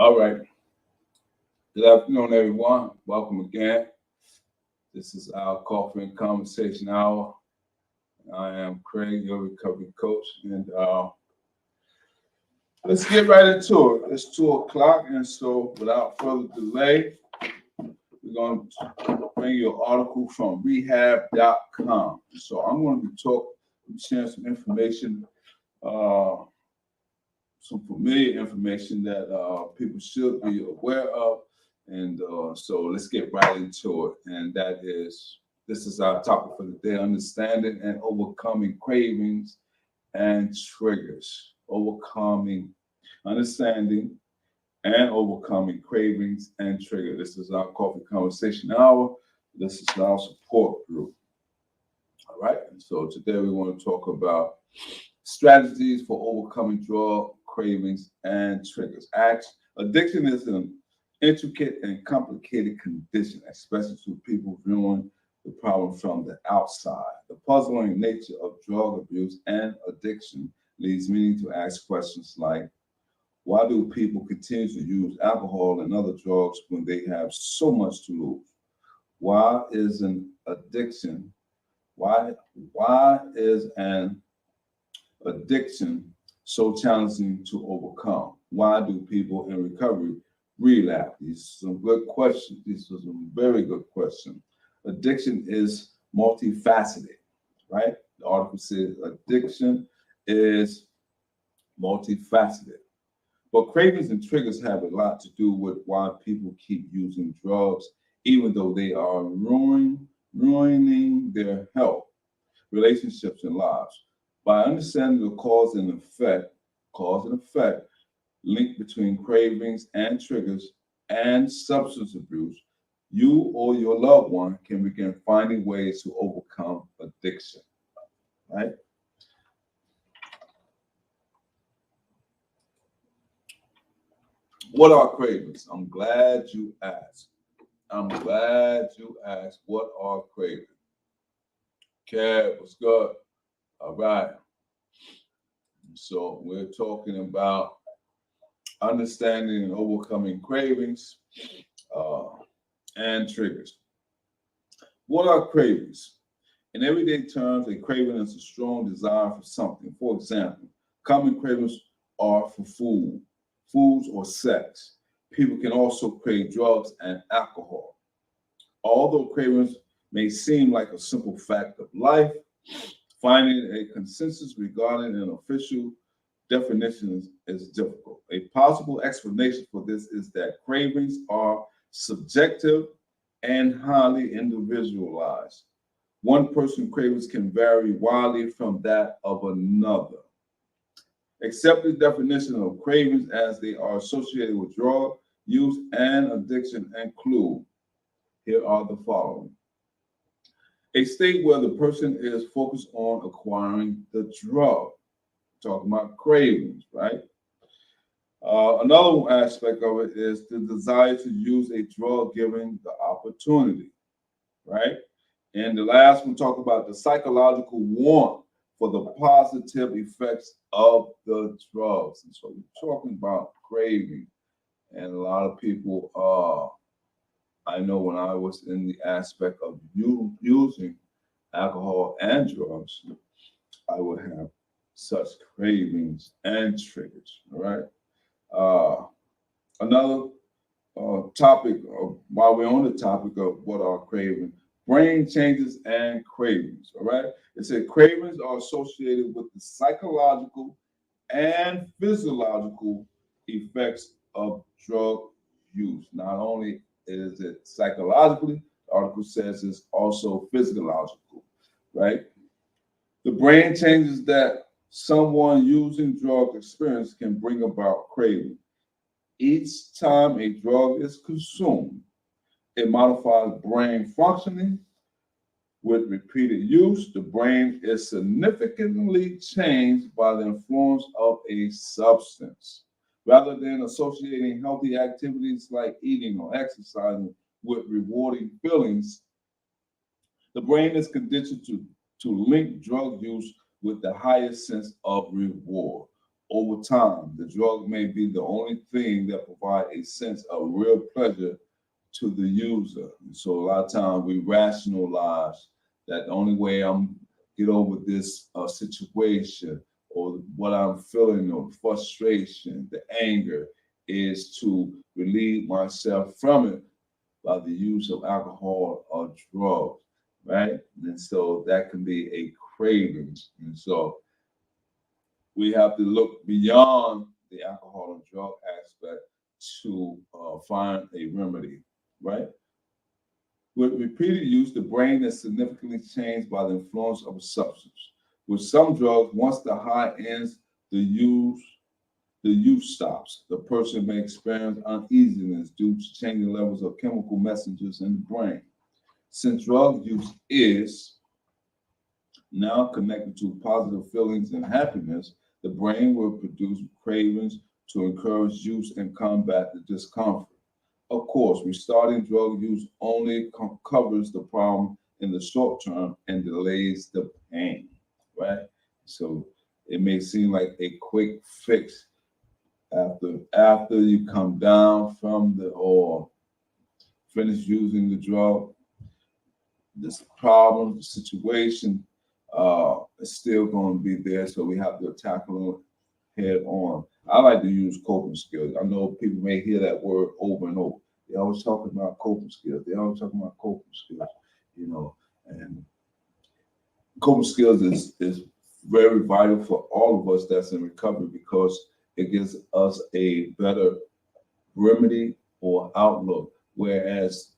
All right. Good afternoon, everyone. Welcome again. This is our Coffee and Conversation Hour. I am Craig, your recovery coach, and let's get right into it. It's 2 o'clock, and so without further delay, we're going to bring you an article from rehab.com. So I'm going to be sharing some information, some familiar information that people should be aware of. And so let's get right into it. And this is our topic for the day: understanding and overcoming cravings and triggers. Understanding and overcoming cravings and triggers. This is our Coffee Conversation Hour. This is our support group. All right. And so today we want to talk about strategies for overcoming drug cravings and triggers. Addiction is an intricate and complicated condition, especially to people viewing the problem from the outside. The puzzling nature of drug abuse and addiction leads many to ask questions like, why do people continue to use alcohol and other drugs when they have so much to lose? Why is an addiction so challenging to overcome? Why do people in recovery relapse? These are some good questions. These are some very good questions. Addiction is multifaceted, right? The article says addiction is multifaceted. But cravings and triggers have a lot to do with why people keep using drugs, even though they are ruining their health, relationships, and lives. By understanding the cause and effect link between cravings and triggers and substance abuse, you or your loved one can begin finding ways to overcome addiction, right? What are cravings? I'm glad you asked. What are cravings? Cat, what's good? All right. So we're talking about understanding and overcoming cravings and triggers. What are cravings? In everyday terms, a craving is a strong desire for something. For example, common cravings are for foods or sex. People can also crave drugs and alcohol. Although cravings may seem like a simple fact of life, finding a consensus regarding an official definition is difficult. A possible explanation for this is that cravings are subjective and highly individualized. One person's cravings can vary widely from that of another. Accepted definition of cravings as they are associated with drug use and addiction include, here are the following: a state where the person is focused on acquiring the drug. Talking about cravings, right? Another aspect of it is the desire to use a drug given the opportunity, right? And the last one, talk about the psychological want for the positive effects of the drugs. And so we're talking about craving. And a lot of people, I know when I was in the aspect of using alcohol and drugs, I would have such cravings and triggers, all right? Another topic, while we're on the topic of what are cravings, brain changes and cravings, all right? It said cravings are associated with the psychological and physiological effects of drug use. Not only is it psychologically, the article says it's also physiological, right? The brain changes that someone using drug experience can bring about craving. Each time a drug is consumed, it modifies brain functioning. With repeated use, the brain is significantly changed by the influence of a substance. Rather than associating healthy activities like eating or exercising with rewarding feelings, the brain is conditioned to link drug use with the highest sense of reward. over time. The drug may be the only thing that provides a sense of real pleasure to the user. And so a lot of times we rationalize that the only way I'm get over this situation or what I'm feeling, or frustration, the anger, is to relieve myself from it by the use of alcohol or drugs, right? And so that can be a craving. And so we have to look beyond the alcohol and drug aspect to find a remedy, right? With repeated use, the brain is significantly changed by the influence of a substance. With some drugs, once the high ends, the use stops. The person may experience uneasiness due to changing levels of chemical messengers in the brain. Since drug use is now connected to positive feelings and happiness, the brain will produce cravings to encourage use and combat the discomfort. Of course, restarting drug use only covers the problem in the short term and delays the pain, right? So it may seem like a quick fix after you come down from the or finish using the drug. This problem, the situation is still going to be there, so we have to tackle it head on. I like to use coping skills. I know people may hear that word over and over. They always talking about coping skills. They always talking about coping skills, and coping skills is very vital for all of us that's in recovery, because it gives us a better remedy or outlook, whereas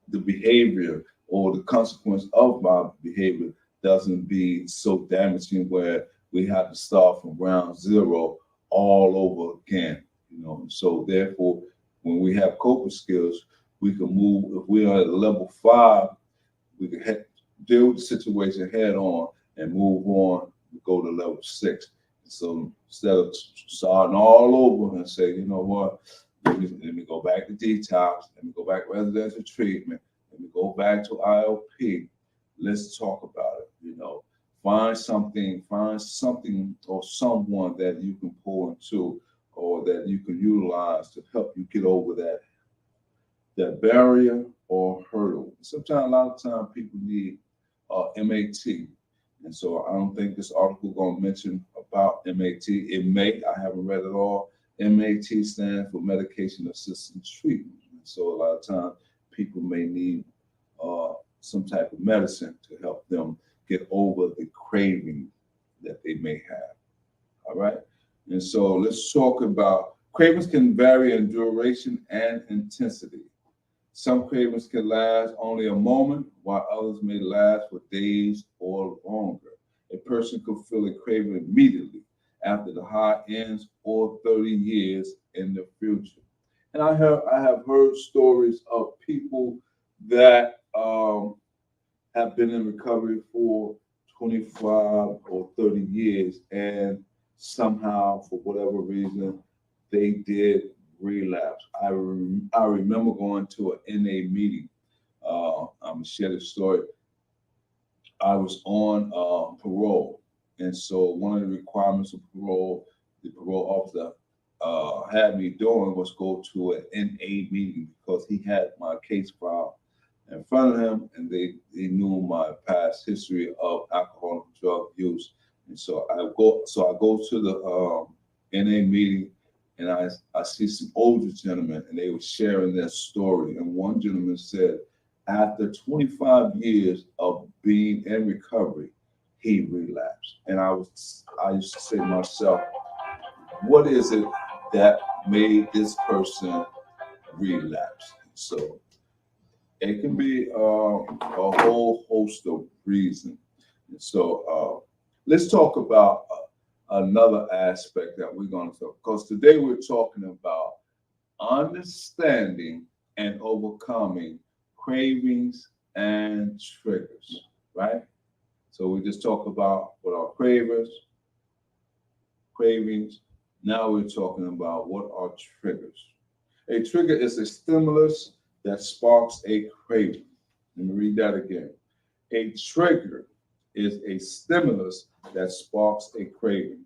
the behavior or the consequence of my behavior doesn't be so damaging where we have to start from ground zero all over again. So therefore, when we have coping skills, we can move. If we are at level 5, we can deal with the situation head on and move on. We go to level 6. So instead of starting all over and say, you know what, let me go back to detox, let me go back to residential treatment, let me go back to IOP. Let's talk about it. Find something or someone that you can pull into, or that you can utilize to help you get over that barrier or hurdle. Sometimes, a lot of time, people need MAT. And so I don't think this article is going to mention about MAT. It may, I haven't read it all. MAT stands for medication assisted treatment. And so a lot of times people may need some type of medicine to help them get over the craving that they may have. All right. And so let's talk about cravings can vary in duration and intensity. Some cravings can last only a moment, while others may last for days or longer. A person could feel a craving immediately after the high ends, or 30 years in the future. And I have heard stories of people that have been in recovery for 25 or 30 years, and somehow, for whatever reason, they did relapse. I remember going to an NA meeting. I'm gonna share this story. I was on parole, and so one of the requirements of parole, the parole officer had me doing, was go to an NA meeting, because he had my case file in front of him, and they knew my past history of alcohol and drug use. And so I go to the NA meeting, and I see some older gentlemen, and they were sharing their story. And one gentleman said, after 25 years of being in recovery, he relapsed. And I used to say to myself, what is it that made this person relapse? So it can be a whole host of reasons. And so let's talk about another aspect that we're going to talk, because today we're talking about understanding and overcoming cravings and triggers, right? So we just talked about what are cravings. Now we're talking about what are triggers. A trigger is a stimulus that sparks a craving. Let me read that again. A trigger is a stimulus that sparks a craving.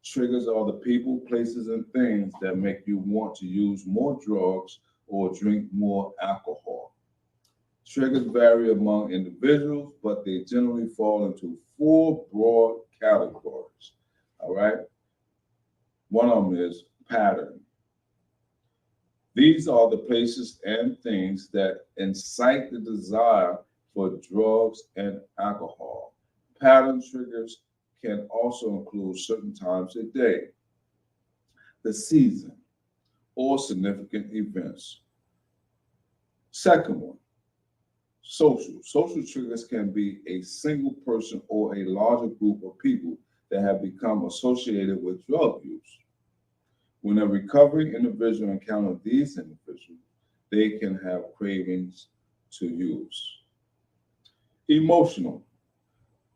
Triggers are the people, places, and things that make you want to use more drugs or drink more alcohol. Triggers vary among individuals, but they generally fall into four broad categories. All right. One of them is pattern. These are the places and things that incite the desire for drugs and alcohol. Pattern triggers can also include certain times a day, the season, or significant events. Second one, social. Social triggers can be a single person or a larger group of people that have become associated with drug use. When a recovering individual encounters these individuals, they can have cravings to use. Emotional.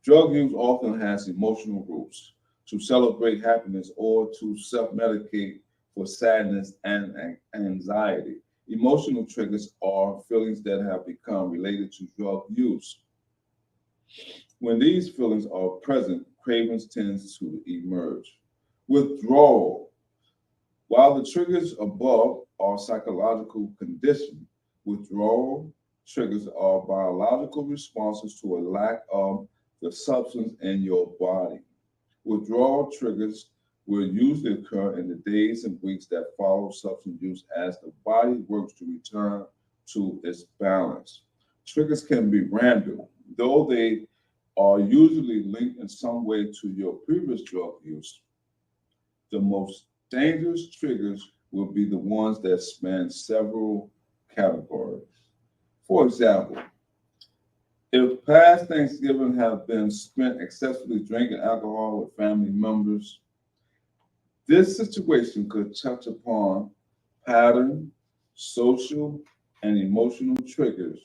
Drug use often has emotional roots to celebrate happiness or to self medicate for sadness and anxiety. Emotional triggers are feelings that have become related to drug use. When these feelings are present, cravings tends to emerge. Withdrawal. While the triggers above are psychological conditions, withdrawal triggers are biological responses to a lack of the substance in your body. Withdrawal triggers will usually occur in the days and weeks that follow substance use as the body works to return to its balance. Triggers can be random, though they are usually linked in some way to your previous drug use. The most dangerous triggers will be the ones that span several categories. For example, if past Thanksgiving have been spent excessively drinking alcohol with family members, this situation could touch upon pattern, social, and emotional triggers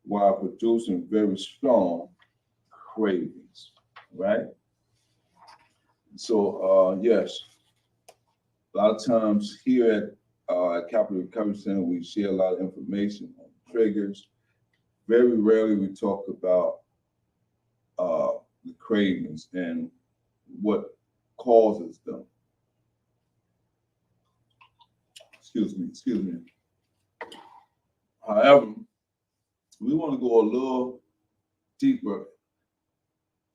while producing very strong cravings, right? So, yes, a lot of times here at Capital Recovery Center, we share a lot of information on triggers. Very rarely we talk about the cravings and what causes them. Excuse me. However, we want to go a little deeper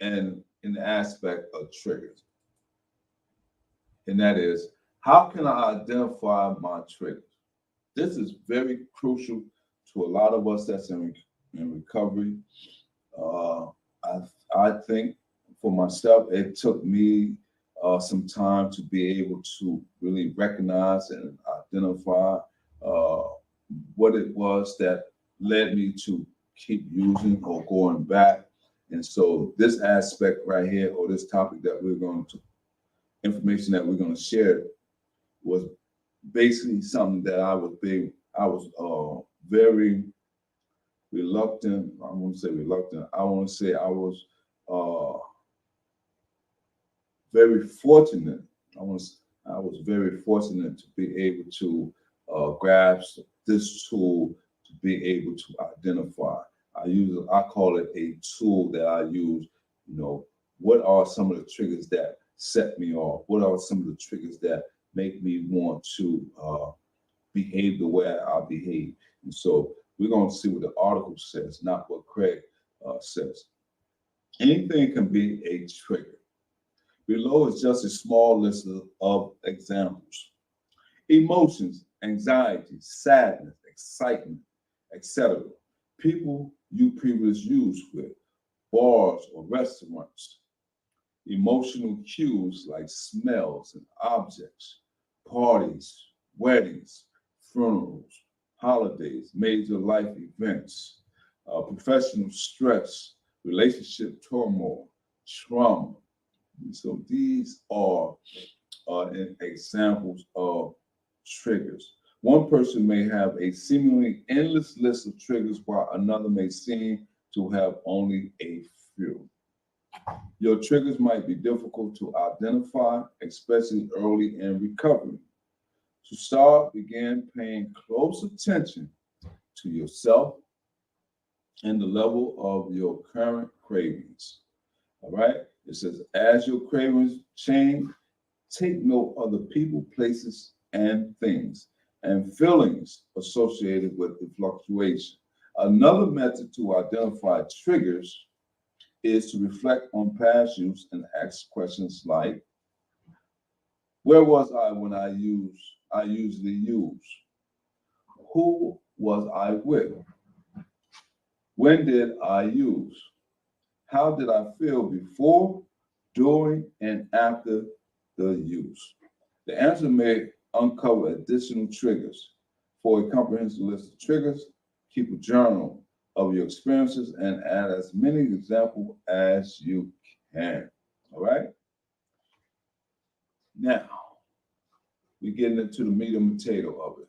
in the aspect of triggers. And that is, how can I identify my triggers? This is very crucial to a lot of us that's in recovery. Uh, I, I think for myself, it took me some time to be able to really recognize and identify uh, what it was that led me to keep using or going back. And so this aspect right here, or this topic that we're going to, information that we're going to share was basically something that I was very reluctant. I won't say reluctant. I want to say I was uh, very fortunate. I was very fortunate to be able to grasp this tool to be able to identify. I call it a tool that I use. You know, what are some of the triggers that set me off? What are some of the triggers that make me want to behave the way I behave? And so we're going to see what the article says, not what Craig says. Anything can be a trigger. Below is just a small list of examples. Emotions, anxiety, sadness, excitement, etc. People you previously used with, bars or restaurants. Emotional cues like smells and objects, parties, weddings, funerals, holidays, major life events, professional stress, relationship turmoil, trauma. So these are examples of triggers. One person may have a seemingly endless list of triggers, while another may seem to have only a few. Your triggers might be difficult to identify, especially early in recovery. To start, begin paying close attention to yourself and the level of your current cravings. All right? It says, as your cravings change, Take note of the people, places, and things and feelings associated with the fluctuation. Another method to identify triggers is to reflect on past use and ask questions like, where was I when I usually use? Who was I with? When did I use? How did I feel before, during, and after the use? The answer may uncover additional triggers. For a comprehensive list of triggers, keep a journal of your experiences and add as many examples as you can. All right? Now, we're getting into the meat and potato of it,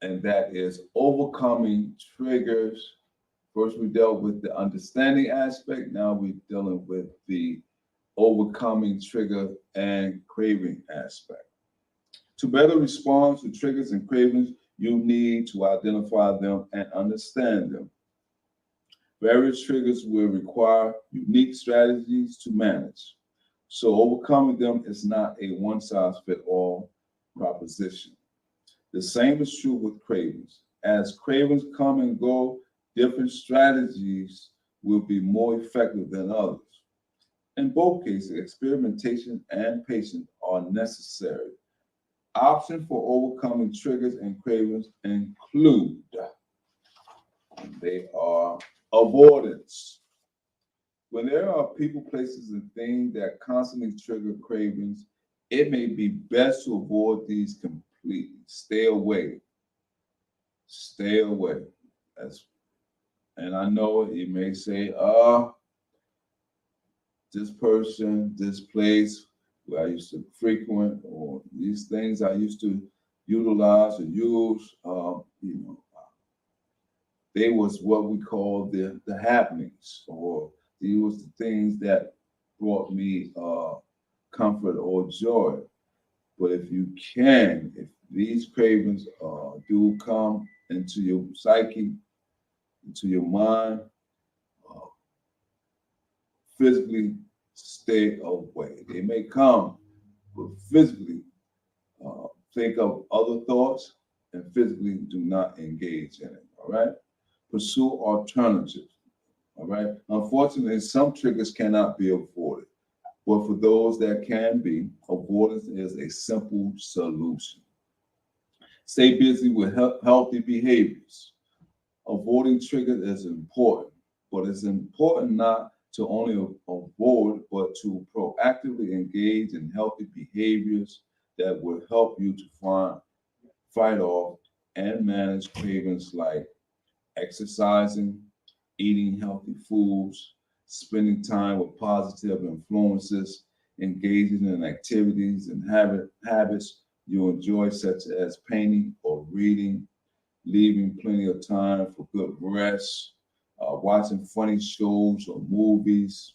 and that is overcoming triggers. First, we dealt with the understanding aspect. Now we're dealing with the overcoming trigger and craving aspect. To better respond to triggers and cravings, you need to identify them and understand them. Various triggers will require unique strategies to manage. So overcoming them is not a one-size-fits-all proposition. The same is true with cravings. As cravings come and go, different strategies will be more effective than others. In both cases, experimentation and patience are necessary. Options for overcoming triggers and cravings include, they are avoidance. When there are people, places, and things that constantly trigger cravings, it may be best to avoid these completely. Stay away. Stay away. And I know you may say, this person, this place where I used to frequent, or these things I used to utilize or use, they was what we call the happenings, or these was the things that brought me comfort or joy. But if these cravings do come into your psyche, into your mind, physically stay away. They may come, but physically think of other thoughts and physically do not engage in it. All right? Pursue alternatives. All right? Unfortunately, some triggers cannot be avoided, but for those that can be, avoidance is a simple solution. Stay busy with healthy behaviors. Avoiding triggers is important, but it's important not to only avoid, but to proactively engage in healthy behaviors that will help you to fight off and manage cravings like exercising, eating healthy foods, spending time with positive influences, engaging in activities and habits you enjoy, such as painting or reading, leaving plenty of time for good rest, watching funny shows or movies,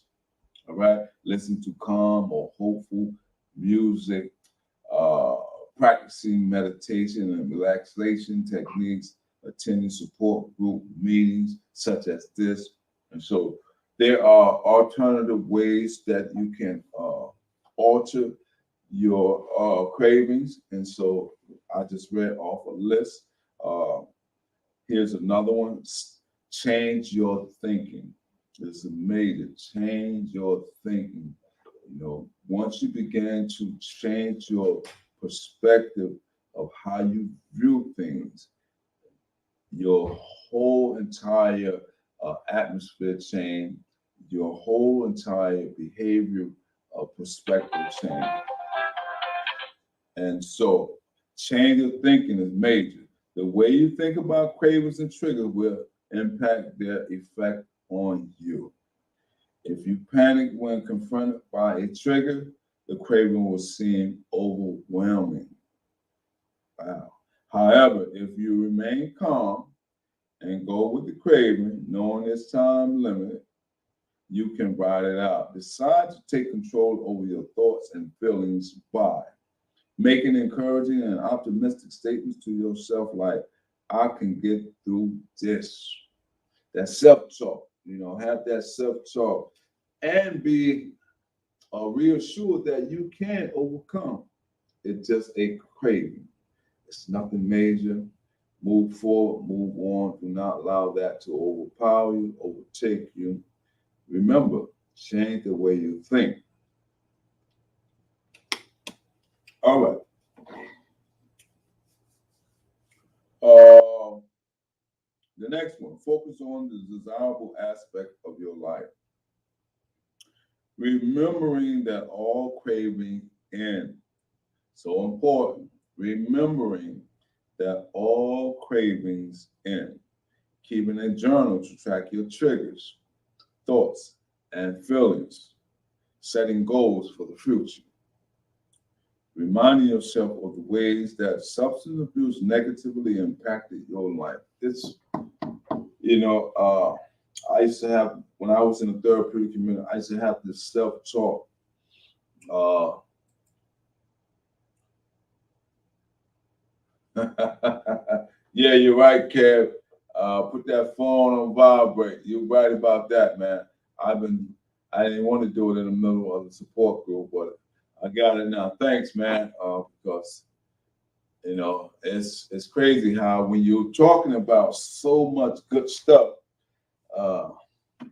all right, listening to calm or hopeful music, uh, practicing meditation and relaxation techniques, attending support group meetings such as this. And so there are alternative ways that you can alter your cravings. And so I just read off a list. Here's another one. Change your thinking. This is major. Change your thinking. Once you begin to change your perspective of how you view things, your whole entire atmosphere change, your whole entire behavior perspective change. And so change of thinking is major. The way you think about cravings and triggers will impact their effect on you. If you panic when confronted by a trigger, the craving will seem overwhelming. Wow. However, if you remain calm and go with the craving, knowing its time limit, you can ride it out. Decide to take control over your thoughts and feelings by making encouraging and optimistic statements to yourself like, I can get through this. That self-talk, have that self-talk and be reassured that you can overcome. It's just a craving. It's nothing major. Move forward, move on. Do not allow that to overpower you, overtake you. Remember, change the way you think. All right. The next one, focus on the desirable aspect of your life. Remembering that all craving end. So important. Remembering that all cravings end. Keeping a journal to track your triggers, thoughts, and feelings. Setting goals for the future. Reminding yourself of the ways that substance abuse negatively impacted your life. It's, you know, I used to have, when I was in the therapeutic community, I used to have this self-talk. Uh, yeah, you're right, Kev. Put that phone on vibrate. You're right about that, man. I didn't want to do it in the middle of the support group, but I got it now. Thanks, man, because it's crazy how when you're talking about so much good stuff, uh,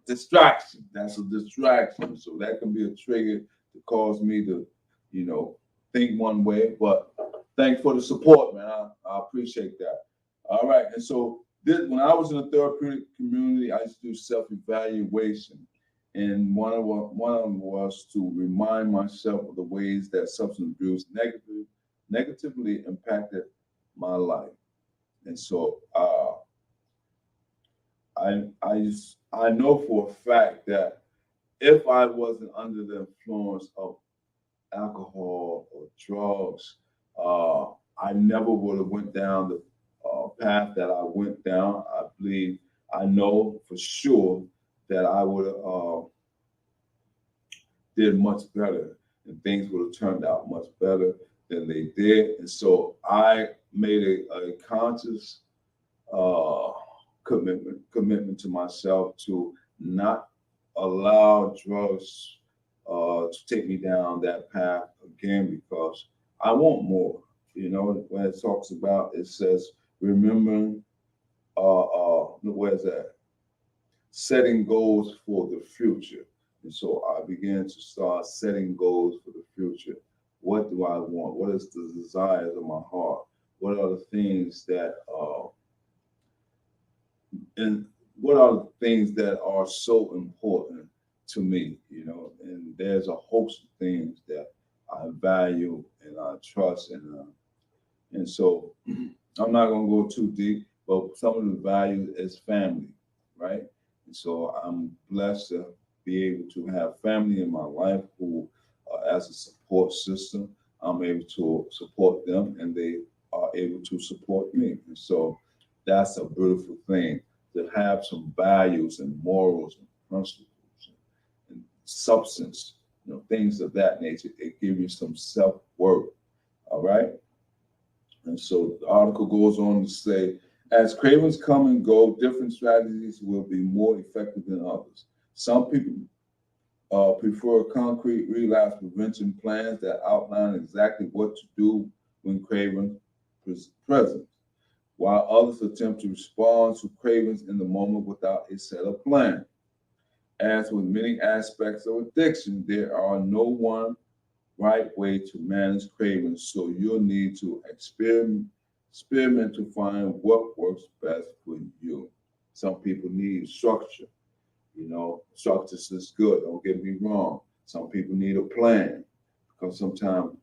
distraction. That's a distraction. So that can be a trigger to cause me to, you know, think one way. But thanks for the support, man. I appreciate that. All right. And so when I was in the therapeutic community, I used to do self-evaluation. And one of them was to remind myself of the ways that substance abuse negatively impacted my life. And so I know for a fact that if I wasn't under the influence of alcohol or drugs, I never would have went down the path that I went down. I know for sure that I would have did much better, and things would have turned out much better than they did. And so I made a conscious uh, commitment to myself to not allow drugs to take me down that path again, because I want more. You know, when it talks about, it says, remembering, where's that? Setting goals for the future. And so I began to start setting goals for the future. What do I want? What is the desires of my heart? What are the things that and what are the things that are so important to me, you know? And there's a host of things that I value and I trust, and so I'm not gonna go too deep, but some of the values is family, right? And so I'm blessed to be able to have family in my life who, as a support system, I'm able to support them, and they are able to support me. And so that's a beautiful thing, to have some values and morals and principles and substance, you know, things of that nature. It gives you some self-worth. All right. And so the article goes on to say, as cravings come and go, different strategies will be more effective than others. Some people prefer concrete relapse prevention plans that outline exactly what to do when craving is present, while others attempt to respond to cravings in the moment without a set of plan. As with many aspects of addiction, there are no one right way to manage cravings, so you'll need to experiment to find what works best for you. Some people need structure. You know, structure is good. Don't get me wrong. Some people need a plan, because sometimes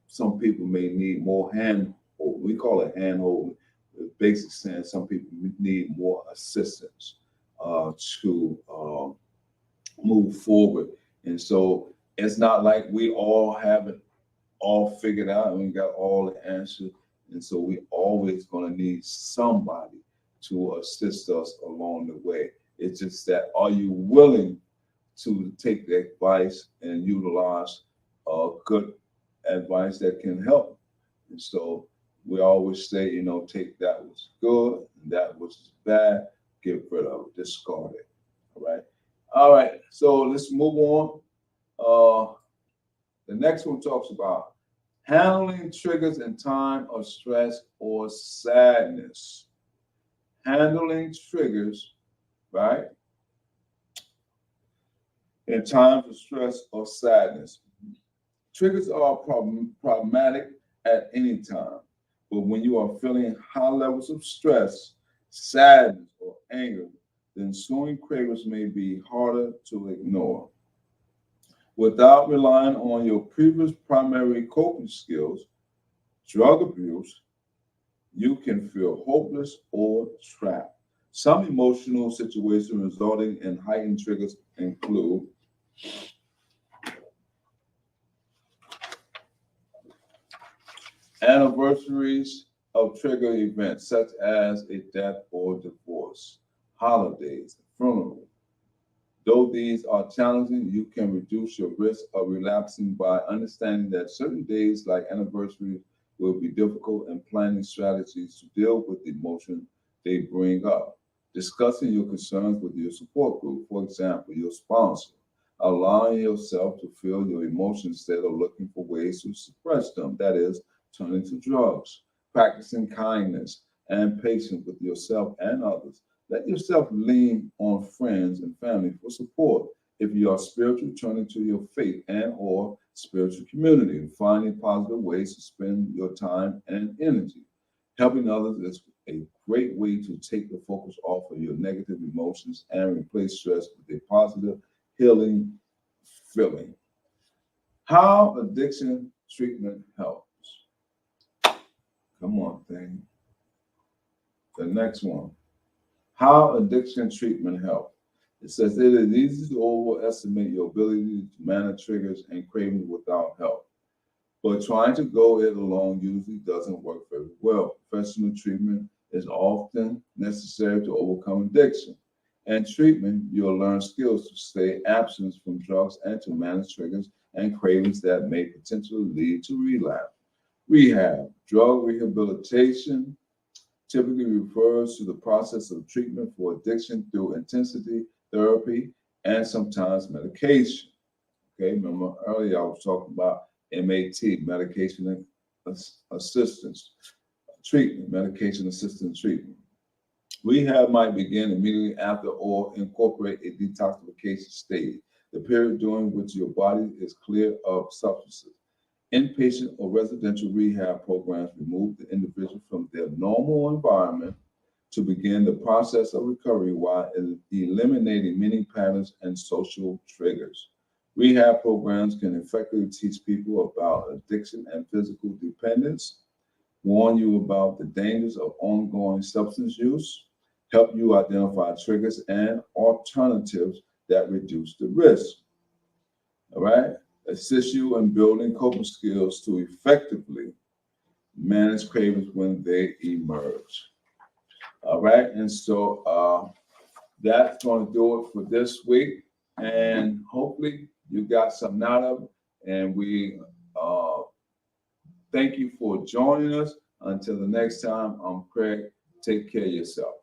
some people may need more hand. We call it hand holding. The basic sense, some people need more assistance to move forward. And so it's not like we all have it all figured out and we got all the answers. And so we always going to need somebody to assist us along the way. It's just that, are you willing to take the advice and utilize good advice that can help? And so we always say, you know, take that was good and that was bad, get rid of it, discard it. All right. All right. So let's move on. Uh, the next one talks about handling triggers in time of stress or sadness. Handling triggers, right, in times of stress or sadness. Triggers are problematic at any time, but when you are feeling high levels of stress, sadness, or anger, the ensuing cravings may be harder to ignore. Without relying on your previous primary coping skills, drug abuse, you can feel hopeless or trapped. Some emotional situations resulting in heightened triggers include anniversaries of trigger events such as a death or divorce, holidays, funeral. Though these are challenging, you can reduce your risk of relapsing by understanding that certain days, like anniversaries, will be difficult and planning strategies to deal with the emotion they bring up. Discussing your concerns with your support group, for example, your sponsor. Allowing yourself to feel your emotions instead of looking for ways to suppress them, that is, turning to drugs. Practicing kindness and patience with yourself and others. Let yourself lean on friends and family for support. If you are spiritual, turning to your faith and or spiritual community and finding positive ways to spend your time and energy. Helping others is a great way to take the focus off of your negative emotions and replace stress with a positive, healing feeling. How addiction treatment helps. Come on, thing. The next one. How addiction treatment helps. It says it is easy to overestimate your ability to manage triggers and cravings without help. But trying to go it alone usually doesn't work very well. Professional treatment is often necessary to overcome addiction. And treatment, you'll learn skills to stay absent from drugs and to manage triggers and cravings that may potentially lead to relapse. Rehab, drug rehabilitation, typically refers to the process of treatment for addiction through intensity therapy and sometimes medication. Okay, remember earlier I was talking about MAT, medication assistance treatment, medication assistance treatment. Rehab might begin immediately after or incorporate a detoxification stage, the period during which your body is clear of substances. Inpatient or residential rehab programs remove the individual from their normal environment to begin the process of recovery while eliminating many patterns and social triggers. Rehab programs can effectively teach people about addiction and physical dependence, warn you about the dangers of ongoing substance use, help you identify triggers and alternatives that reduce the risk. All right? Assist you in building coping skills to effectively manage cravings when they emerge. All right, and so that's going to do it for this week, and hopefully you got something out of it. And we thank you for joining us. Until the next time, I'm Craig. Take care of yourself.